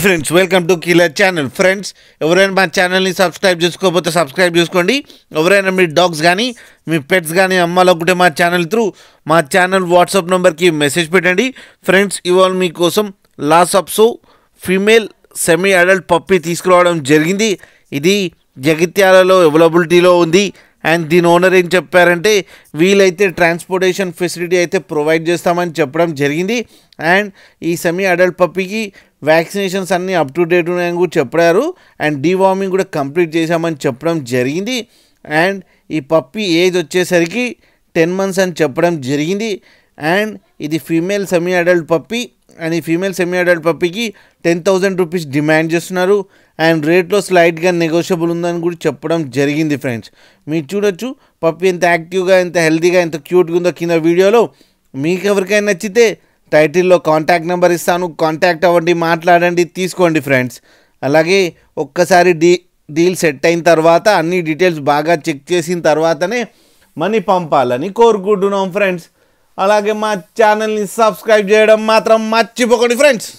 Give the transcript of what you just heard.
Friends welcome to killer channel. Friends ఎవరైనా మా ఛానల్ని సబ్స్క్రైబ్ చేసుకోకపోతే సబ్స్క్రైబ్ చేసుకోండి. ఎవరైనా మీ డాగ్స్ కానీ మీ పెట్స్ కానీ అమ్మాలనుకుంటే మా ఛానల్ వాట్సాప్ నెంబర్కి మెసేజ్ పెట్టండి. ఫ్రెండ్స్ ఇవాళ మీకోసం Lhasa Apso female semi adult puppy తీసుకురావడం జరిగింది. ఇది జగిత్యాలలో అవైలబిలిటీలో ఉంది. అండ్ దీని ఓనర్ ఏం చెప్పారంటే వీలైతే ట్రాన్స్పోర్టేషన్ ఫెసిలిటీ అయితే ప్రొవైడ్ చేస్తామని చెప్పడం జరిగింది. అండ్ ఈ సెమీ అడల్ట్ పప్పీకి వ్యాక్సినేషన్స్ అన్నీ అప్ టు డేట్ ఉన్నాయని కూడా చెప్పారు. అండ్ డీవార్మింగ్ కూడా కంప్లీట్ చేశామని చెప్పడం జరిగింది. అండ్ ఈ పప్పీ ఏజ్ వచ్చేసరికి 10 months అని చెప్పడం జరిగింది. అండ్ ఇది female semi adult puppy. And ఈ ఫీమేల్ సెమీ అడల్ట్ పప్పీకి 10,000 రూపీస్ డిమాండ్ చేస్తున్నారు. అండ్ రేట్లో స్లైట్గా నెగోషియబుల్ ఉందని కూడా చెప్పడం జరిగింది. ఫ్రెండ్స్ మీరు చూడొచ్చు పప్పీ ఎంత యాక్టివ్గా, ఎంత హెల్తీగా, ఎంత క్యూట్గా ఉందో కింద వీడియోలో. మీకు ఎవరికైనా నచ్చితే టైటిల్లో కాంటాక్ట్ నెంబర్ ఇస్తాను, కాంటాక్ట్ అవ్వండి, మాట్లాడండి, తీసుకోండి ఫ్రెండ్స్. అలాగే ఒక్కసారి డీల్ సెట్ అయిన తర్వాత అన్ని డీటెయిల్స్ బాగా చెక్ చేసిన తర్వాతనే మనీ పంపాలని కోరుకుంటున్నాం ఫ్రెండ్స్. అలాగే మా ఛానల్ని సబ్స్క్రైబ్ చేయడం మాత్రం మర్చిపోకండి ఫ్రెండ్స్.